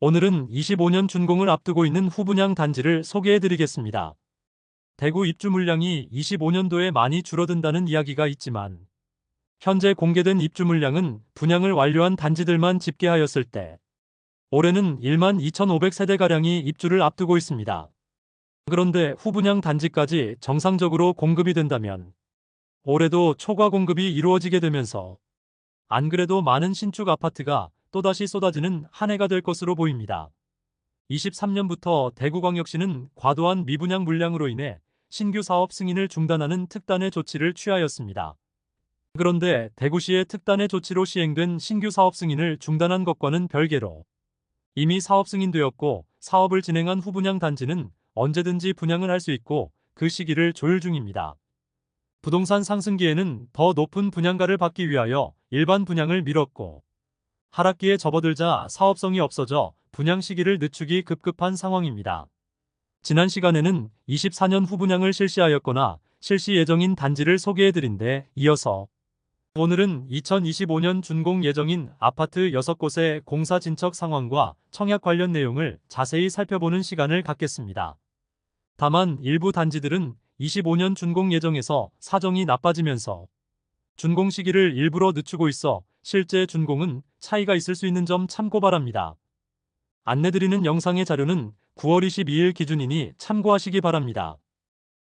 오늘은 25년 준공을 앞두고 있는 후분양 단지를 소개해드리겠습니다. 대구 입주 물량이 25년도에 많이 줄어든다는 이야기가 있지만 현재 공개된 입주 물량은 분양을 완료한 단지들만 집계하였을 때 올해는 1만 2,500세대가량이 입주를 앞두고 있습니다. 그런데 후분양 단지까지 정상적으로 공급이 된다면 올해도 초과 공급이 이루어지게 되면서 안 그래도 많은 신축 아파트가 또다시 쏟아지는 한 해가 될 것으로 보입니다. 23년부터 대구광역시는 과도한 미분양 물량으로 인해 신규 사업 승인을 중단하는 특단의 조치를 취하였습니다. 그런데 대구시의 특단의 조치로 시행된 신규 사업 승인을 중단한 것과는 별개로 이미 사업 승인되었고 사업을 진행한 후분양 단지는 언제든지 분양을 할 수 있고 그 시기를 조율 중입니다. 부동산 상승기에는 더 높은 분양가를 받기 위하여 일반 분양을 미뤘고 하락기에 접어들자 사업성이 없어져 분양 시기를 늦추기 급급한 상황입니다. 지난 시간에는 24년 후분양을 실시하였거나 실시 예정인 단지를 소개해드린 데 이어서 오늘은 2025년 준공 예정인 아파트 6곳의 공사 진척 상황과 청약 관련 내용을 자세히 살펴보는 시간을 갖겠습니다. 다만 일부 단지들은 25년 준공 예정에서 사정이 나빠지면서 준공 시기를 일부러 늦추고 있어 실제 준공은 차이가 있을 수 있는 점 참고 바랍니다. 안내드리는 영상의 자료는 9월 22일 기준이니 참고하시기 바랍니다.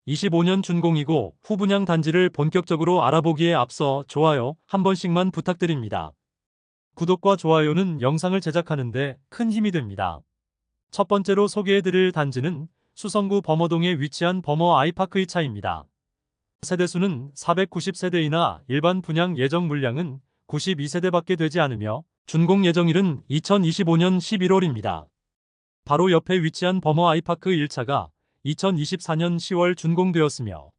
25년 준공이고 후분양 단지를 본격적으로 알아보기에 앞서 좋아요 한 번씩만 부탁드립니다. 구독과 좋아요는 영상을 제작하는데 큰 힘이 됩니다. 첫 번째로 소개해드릴 단지는 수성구 범어동에 위치한 범어 아이파크 2차입니다. 세대수는 490세대이나 일반 분양 예정 물량은 92세대밖에 되지 않으며 준공 예정일은 2025년 11월입니다. 바로 옆에 위치한 범어 아이파크 1차가 2024년 10월 준공되었으며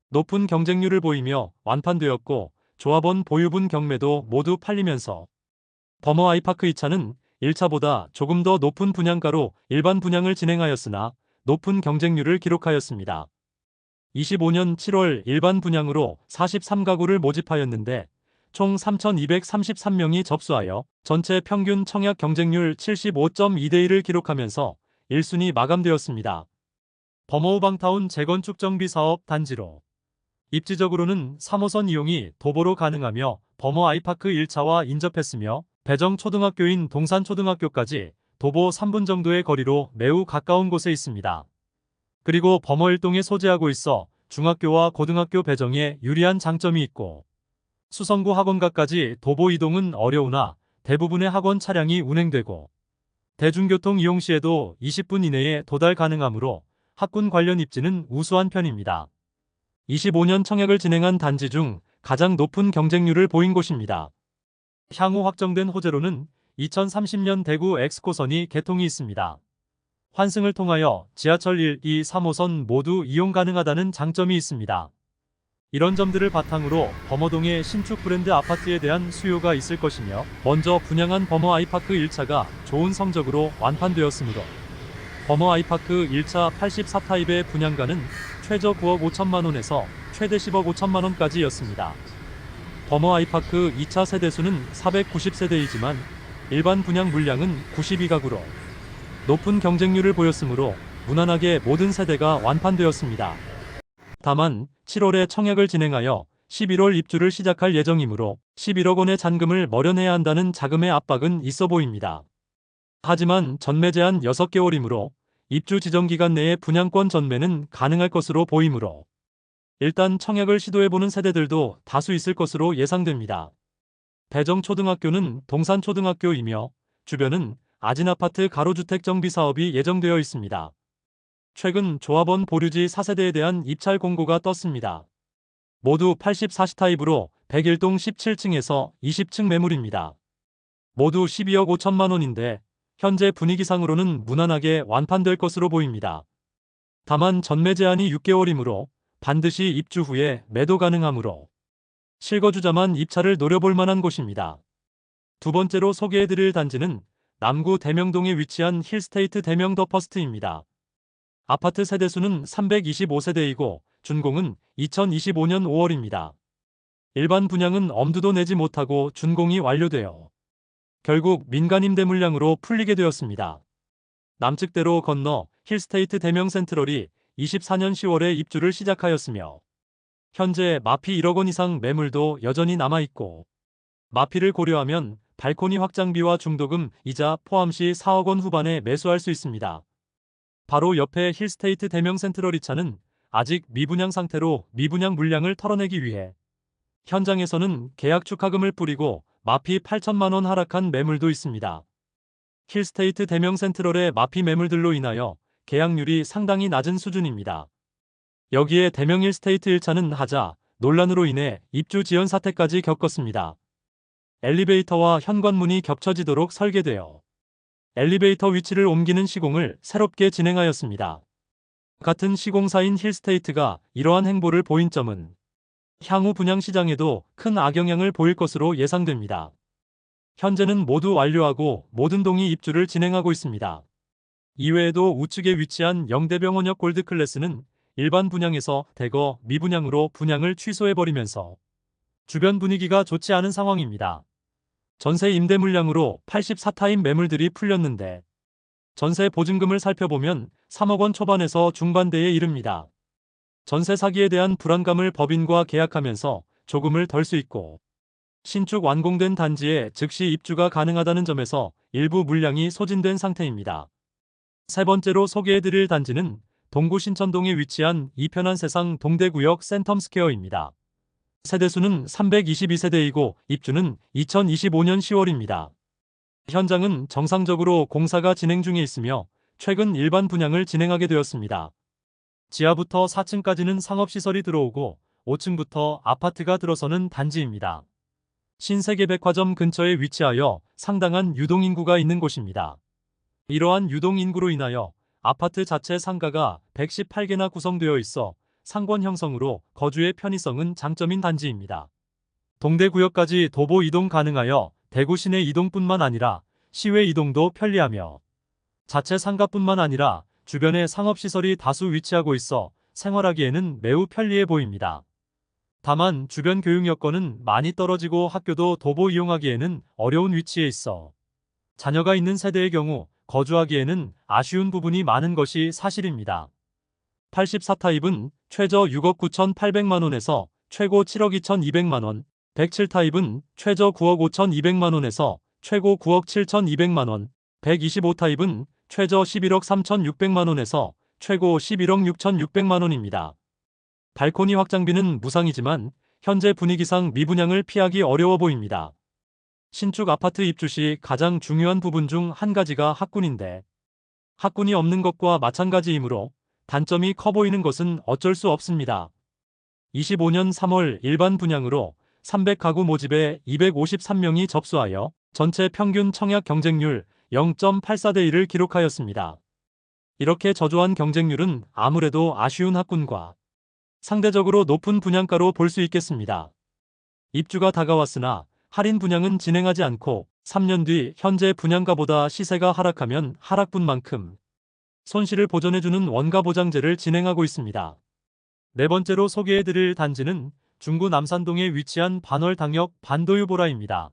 높은 경쟁률을 보이며 완판되었고 조합원 보유분 경매도 모두 팔리면서 범어 아이파크 2차는 1차보다 조금 더 높은 분양가로 일반 분양을 진행하였으나 높은 경쟁률을 기록하였습니다. 25년 7월 일반 분양으로 43가구를 모집하였는데 총 3,233명이 접수하여 전체 평균 청약 경쟁률 75.2대1을 기록하면서 1순위 마감되었습니다. 범어우방타운 재건축 정비 사업 단지로 입지적으로는 3호선 이용이 도보로 가능하며 범어 아이파크 1차와 인접했으며 배정초등학교인 동산초등학교까지 도보 3분 정도의 거리로 매우 가까운 곳에 있습니다. 그리고 범어 1동에 소재하고 있어 중학교와 고등학교 배정에 유리한 장점이 있고 수성구 학원가까지 도보 이동은 어려우나 대부분의 학원 차량이 운행되고 대중교통 이용 시에도 20분 이내에 도달 가능하므로 학군 관련 입지는 우수한 편입니다. 25년 청약을 진행한 단지 중 가장 높은 경쟁률을 보인 곳입니다. 향후 확정된 호재로는 2030년 대구 엑스코선이 개통이 있습니다. 환승을 통하여 지하철 1, 2, 3호선 모두 이용 가능하다는 장점이 있습니다. 이런 점들을 바탕으로 범어동의 신축 브랜드 아파트에 대한 수요가 있을 것이며 먼저 분양한 범어 아이파크 1차가 좋은 성적으로 완판되었으므로 범어 아이파크 1차 84타입의 분양가는 최저 9억 5천만원에서 최대 10억 5천만원까지였습니다. 범어 아이파크 2차 세대수는 490세대이지만 일반 분양 물량은 92가구로 높은 경쟁률을 보였으므로 무난하게 모든 세대가 완판되었습니다. 다만 7월에 청약을 진행하여 11월 입주를 시작할 예정이므로 11억 원의 잔금을 마련해야 한다는 자금의 압박은 있어 보입니다. 하지만 전매 제한 6개월이므로 입주 지정 기간 내에 분양권 전매는 가능할 것으로 보이므로 일단 청약을 시도해보는 세대들도 다수 있을 것으로 예상됩니다. 배정초등학교는 동산초등학교이며 주변은 아진아파트 가로주택 정비 사업이 예정되어 있습니다. 최근 조합원 보류지 4세대에 대한 입찰 공고가 떴습니다. 모두 84시타입으로 101동 17층에서 20층 매물입니다. 모두 12억 5천만 원인데 현재 분위기상으로는 무난하게 완판될 것으로 보입니다. 다만 전매 제한이 6개월이므로 반드시 입주 후에 매도 가능하므로 실거주자만 입찰을 노려볼 만한 곳입니다. 두 번째로 소개해드릴 단지는 남구 대명동에 위치한 힐스테이트 대명 더 퍼스트입니다. 아파트 세대수는 325세대이고 준공은 2025년 5월입니다. 일반 분양은 엄두도 내지 못하고 준공이 완료되어 결국 민간 임대 물량으로 풀리게 되었습니다. 남측대로 건너 힐스테이트 대명 센트럴이 24년 10월에 입주를 시작하였으며 현재 마피 1억 원 이상 매물도 여전히 남아있고 마피를 고려하면 발코니 확장비와 중도금, 이자 포함 시 4억 원 후반에 매수할 수 있습니다. 바로 옆에 힐스테이트 대명 센트럴 2차는 아직 미분양 상태로 미분양 물량을 털어내기 위해 현장에서는 계약 축하금을 뿌리고 마피 8천만 원 하락한 매물도 있습니다. 힐스테이트 대명 센트럴의 마피 매물들로 인하여 계약률이 상당히 낮은 수준입니다. 여기에 대명 힐스테이트 1차는 하자 논란으로 인해 입주 지연 사태까지 겪었습니다. 엘리베이터와 현관문이 겹쳐지도록 설계되어 엘리베이터 위치를 옮기는 시공을 새롭게 진행하였습니다. 같은 시공사인 힐스테이트가 이러한 행보를 보인 점은 향후 분양 시장에도 큰 악영향을 보일 것으로 예상됩니다. 현재는 모두 완료하고 모든 동이 입주를 진행하고 있습니다. 이외에도 우측에 위치한 영대병원역 골드클래스는 일반 분양에서 대거 미분양으로 분양을 취소해버리면서 주변 분위기가 좋지 않은 상황입니다. 전세 임대 물량으로 84타입 매물들이 풀렸는데 전세 보증금을 살펴보면 3억 원 초반에서 중반대에 이릅니다. 전세 사기에 대한 불안감을 법인과 계약하면서 조금을 덜 수 있고 신축 완공된 단지에 즉시 입주가 가능하다는 점에서 일부 물량이 소진된 상태입니다. 세 번째로 소개해드릴 단지는 동구 신천동에 위치한 이편한 세상 동대구역 센텀스퀘어입니다. 세대수는 322세대이고 입주는 2025년 10월입니다. 현장은 정상적으로 공사가 진행 중에 있으며 최근 일반 분양을 진행하게 되었습니다. 지하부터 4층까지는 상업시설이 들어오고 5층부터 아파트가 들어서는 단지입니다. 신세계백화점 근처에 위치하여 상당한 유동인구가 있는 곳입니다. 이러한 유동인구로 인하여 아파트 자체 상가가 118개나 구성되어 있어 상권 형성으로 거주의 편의성은 장점인 단지입니다. 동대구역까지 도보 이동 가능하여 대구 시내 이동뿐만 아니라 시외 이동도 편리하며 자체 상가뿐만 아니라 주변에 상업시설이 다수 위치하고 있어 생활하기에는 매우 편리해 보입니다. 다만 주변 교육 여건은 많이 떨어지고 학교도 도보 이용하기에는 어려운 위치에 있어 자녀가 있는 세대의 경우 거주하기에는 아쉬운 부분이 많은 것이 사실입니다. 84타입은 최저 6억 9,800만원에서 최고 7억 2,200만원, 107타입은 최저 9억 5,200만원에서 최고 9억 7,200만원, 125타입은 최저 11억 3,600만원에서 최고 11억 6,600만원입니다. 발코니 확장비는 무상이지만 현재 분위기상 미분양을 피하기 어려워 보입니다. 신축 아파트 입주 시 가장 중요한 부분 중 한 가지가 학군인데 학군이 없는 것과 마찬가지이므로 단점이 커 보이는 것은 어쩔 수 없습니다. 25년 3월 일반 분양으로 300가구 모집에 253명이 접수하여 전체 평균 청약 경쟁률 0.84대 1을 기록하였습니다. 이렇게 저조한 경쟁률은 아무래도 아쉬운 학군과 상대적으로 높은 분양가로 볼 수 있겠습니다. 입주가 다가왔으나 할인 분양은 진행하지 않고 3년 뒤 현재 분양가보다 시세가 하락하면 하락분만큼 손실을 보전해주는 원가보장제를 진행하고 있습니다. 네 번째로 소개해드릴 단지는 중구 남산동에 위치한 반월당역 반도유보라입니다.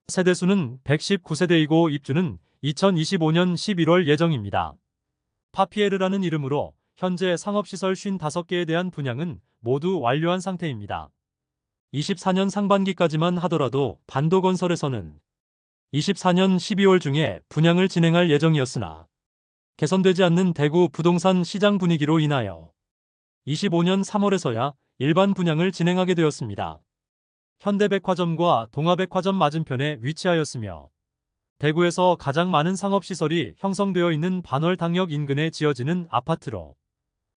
세대수는 119세대이고 입주는 2025년 11월 예정입니다. 파피에르라는 이름으로 현재 상업시설 55개에 대한 분양은 모두 완료한 상태입니다. 24년 상반기까지만 하더라도 반도건설에서는 24년 12월 중에 분양을 진행할 예정이었으나 개선되지 않는 대구 부동산 시장 분위기로 인하여 25년 3월에서야 일반 분양을 진행하게 되었습니다. 현대백화점과 동아백화점 맞은편에 위치하였으며 대구에서 가장 많은 상업시설이 형성되어 있는 반월당역 인근에 지어지는 아파트로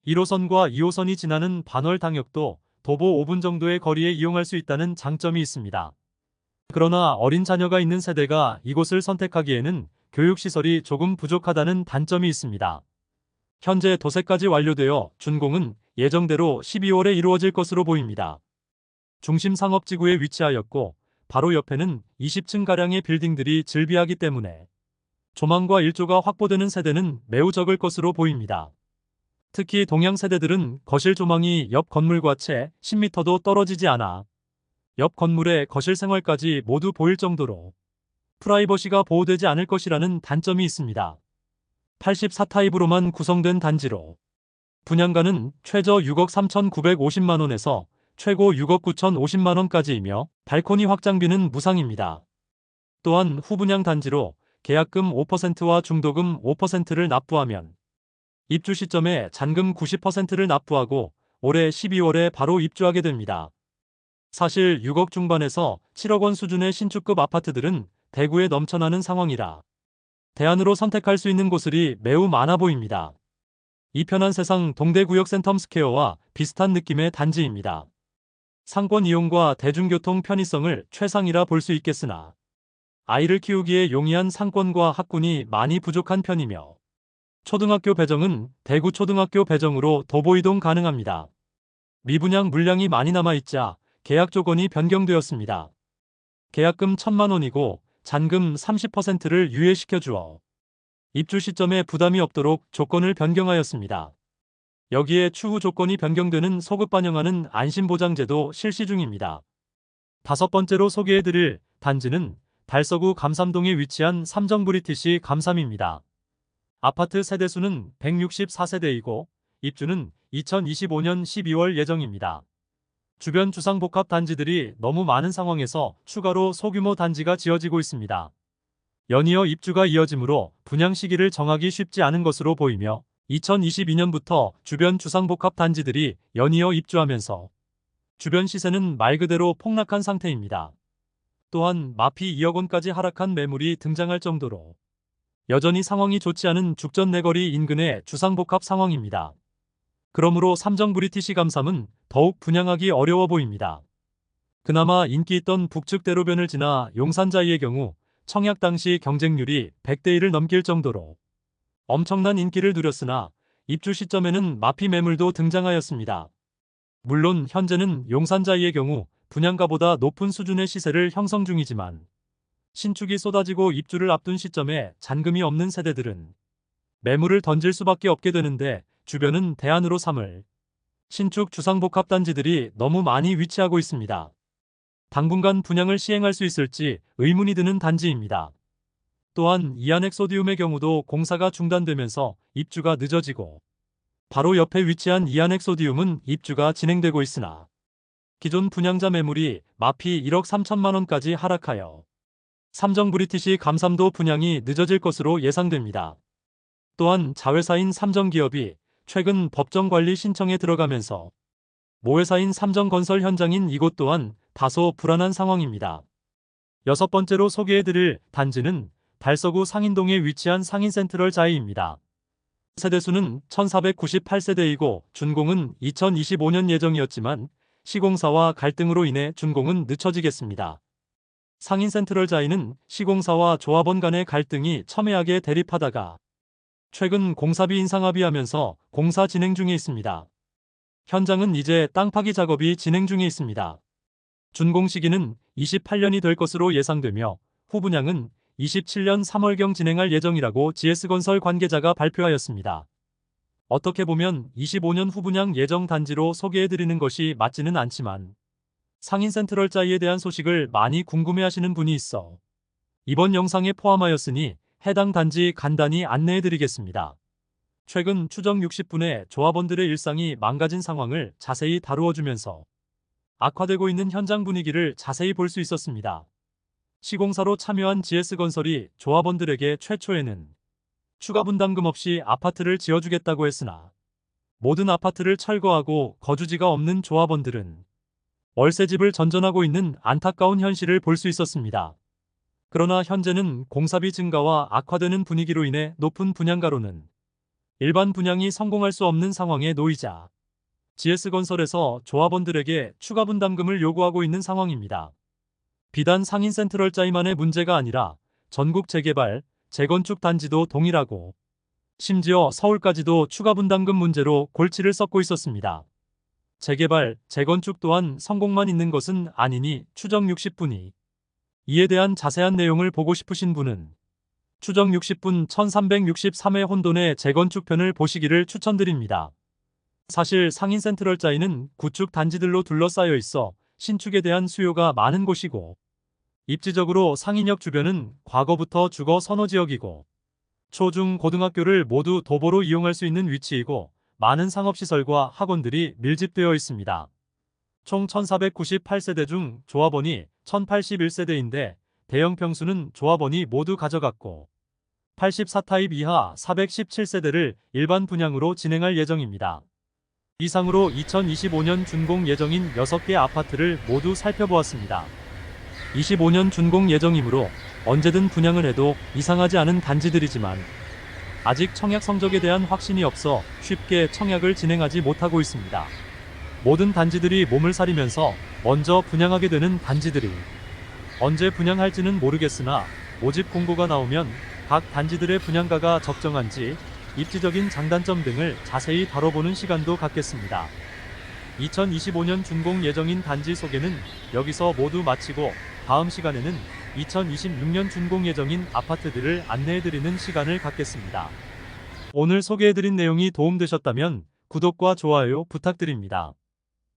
1호선과 2호선이 지나는 반월당역도 도보 5분 정도의 거리에 이용할 수 있다는 장점이 있습니다. 그러나 어린 자녀가 있는 세대가 이곳을 선택하기에는 교육시설이 조금 부족하다는 단점이 있습니다. 현재 도색까지 완료되어 준공은 예정대로 12월에 이루어질 것으로 보입니다. 중심 상업지구에 위치하였고 바로 옆에는 20층가량의 빌딩들이 즐비하기 때문에 조망과 일조가 확보되는 세대는 매우 적을 것으로 보입니다. 특히 동양 세대들은 거실 조망이 옆 건물과 채 10m도 떨어지지 않아 옆 건물의 거실 생활까지 모두 보일 정도로 프라이버시가 보호되지 않을 것이라는 단점이 있습니다. 84타입으로만 구성된 단지로 분양가는 최저 6억 3,950만 원에서 최고 6억 9,050만 원까지이며 발코니 확장비는 무상입니다. 또한 후분양 단지로 계약금 5%와 중도금 5%를 납부하면 입주 시점에 잔금 90%를 납부하고 올해 12월에 바로 입주하게 됩니다. 사실 6억 중반에서 7억 원 수준의 신축급 아파트들은 대구에 넘쳐나는 상황이라 대안으로 선택할 수 있는 곳들이 매우 많아 보입니다. 이 편한 세상 동대구역 센텀스퀘어와 비슷한 느낌의 단지입니다. 상권 이용과 대중교통 편의성을 최상이라 볼 수 있겠으나 아이를 키우기에 용이한 상권과 학군이 많이 부족한 편이며 초등학교 배정은 대구 초등학교 배정으로 도보 이동 가능합니다. 미분양 물량이 많이 남아있자 계약 조건이 변경되었습니다. 계약금 1,000만 원이고 잔금 30%를 유예시켜 주어 입주 시점에 부담이 없도록 조건을 변경하였습니다. 여기에 추후 조건이 변경되는 소급 반영하는 안심보장제도 실시 중입니다. 다섯 번째로 소개해드릴 단지는 달서구 감삼동에 위치한 삼정브리티시 감삼입니다. 아파트 세대수는 164세대이고 입주는 2025년 12월 예정입니다. 주변 주상복합 단지들이 너무 많은 상황에서 추가로 소규모 단지가 지어지고 있습니다. 연이어 입주가 이어지므로 분양 시기를 정하기 쉽지 않은 것으로 보이며 2022년부터 주변 주상복합 단지들이 연이어 입주하면서 주변 시세는 말 그대로 폭락한 상태입니다. 또한 마피 2억 원까지 하락한 매물이 등장할 정도로 여전히 상황이 좋지 않은 죽전 내거리 인근의 주상복합 상황입니다. 그러므로 삼정 브리티시 감삼은 더욱 분양하기 어려워 보입니다. 그나마 인기 있던 북측 대로변을 지나 용산자이의 경우 청약 당시 경쟁률이 100대 1을 넘길 정도로 엄청난 인기를 누렸으나 입주 시점에는 마피 매물도 등장하였습니다. 물론 현재는 용산자이의 경우 분양가보다 높은 수준의 시세를 형성 중이지만 신축이 쏟아지고 입주를 앞둔 시점에 잔금이 없는 세대들은 매물을 던질 수밖에 없게 되는데 주변은 대안으로 삼을 신축 주상복합 단지들이 너무 많이 위치하고 있습니다. 당분간 분양을 시행할 수 있을지 의문이 드는 단지입니다. 또한 이안엑소디움의 경우도 공사가 중단되면서 입주가 늦어지고 바로 옆에 위치한 이안엑소디움은 입주가 진행되고 있으나 기존 분양자 매물이 마피 1억 3천만 원까지 하락하여 삼정브리티시 감삼도 분양이 늦어질 것으로 예상됩니다. 또한 자회사인 삼정기업이 최근 법정관리 신청에 들어가면서 모회사인 삼정건설 현장인 이곳 또한 다소 불안한 상황입니다. 여섯 번째로 소개해드릴 단지는 달서구 상인동에 위치한 상인센트럴 자이입니다. 세대수는 1498세대이고 준공은 2025년 예정이었지만 시공사와 갈등으로 인해 준공은 늦춰지겠습니다. 상인센트럴 자이는 시공사와 조합원 간의 갈등이 첨예하게 대립하다가 최근 공사비 인상 합의하면서 공사 진행 중에 있습니다. 현장은 이제 땅 파기 작업이 진행 중에 있습니다. 준공 시기는 28년이 될 것으로 예상되며 후분양은 27년 3월경 진행할 예정이라고 GS건설 관계자가 발표하였습니다. 어떻게 보면 25년 후분양 예정 단지로 소개해드리는 것이 맞지는 않지만 상인센트럴 자이에 대한 소식을 많이 궁금해하시는 분이 있어 이번 영상에 포함하였으니 해당 단지 간단히 안내해드리겠습니다. 최근 추정 60분의 조합원들의 일상이 망가진 상황을 자세히 다루어주면서 악화되고 있는 현장 분위기를 자세히 볼 수 있었습니다. 시공사로 참여한 GS건설이 조합원들에게 최초에는 추가 분담금 없이 아파트를 지어주겠다고 했으나 모든 아파트를 철거하고 거주지가 없는 조합원들은 월세집을 전전하고 있는 안타까운 현실을 볼 수 있었습니다. 그러나 현재는 공사비 증가와 악화되는 분위기로 인해 높은 분양가로는 일반 분양이 성공할 수 없는 상황에 놓이자 GS건설에서 조합원들에게 추가 분담금을 요구하고 있는 상황입니다. 비단 상인센트럴 자이만의 문제가 아니라 전국 재개발, 재건축 단지도 동일하고 심지어 서울까지도 추가 분담금 문제로 골치를 썩고 있었습니다. 재개발, 재건축 또한 성공만 있는 것은 아니니 추정 60분이 이에 대한 자세한 내용을 보고 싶으신 분은 추정 60분 1363회 혼돈의 재건축편을 보시기를 추천드립니다. 사실 상인센트럴 자이는 구축 단지들로 둘러싸여 있어 신축에 대한 수요가 많은 곳이고 입지적으로 상인역 주변은 과거부터 주거 선호지역이고 초, 중, 고등학교를 모두 도보로 이용할 수 있는 위치이고 많은 상업시설과 학원들이 밀집되어 있습니다. 총 1498세대 중 조합원이 1081세대인데 대형 평수는 조합원이 모두 가져갔고 84타입 이하 417세대를 일반 분양으로 진행할 예정입니다. 이상으로 2025년 준공 예정인 6개 아파트를 모두 살펴보았습니다. 25년 준공 예정이므로 언제든 분양을 해도 이상하지 않은 단지들이지만 아직 청약 성적에 대한 확신이 없어 쉽게 청약을 진행하지 못하고 있습니다. 모든 단지들이 몸을 사리면서 먼저 분양하게 되는 단지들이 언제 분양할지는 모르겠으나 모집 공고가 나오면 각 단지들의 분양가가 적정한지 입지적인 장단점 등을 자세히 다뤄보는 시간도 갖겠습니다. 2025년 준공 예정인 단지 소개는 여기서 모두 마치고 다음 시간에는 2026년 준공 예정인 아파트들을 안내해드리는 시간을 갖겠습니다. 오늘 소개해드린 내용이 도움되셨다면 구독과 좋아요 부탁드립니다.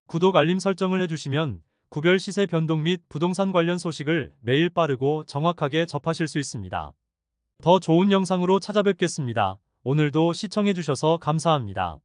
구독 알림 설정을 해주시면 구별 시세 변동 및 부동산 관련 소식을 매일 빠르고 정확하게 접하실 수 있습니다. 더 좋은 영상으로 찾아뵙겠습니다. 오늘도 시청해주셔서 감사합니다.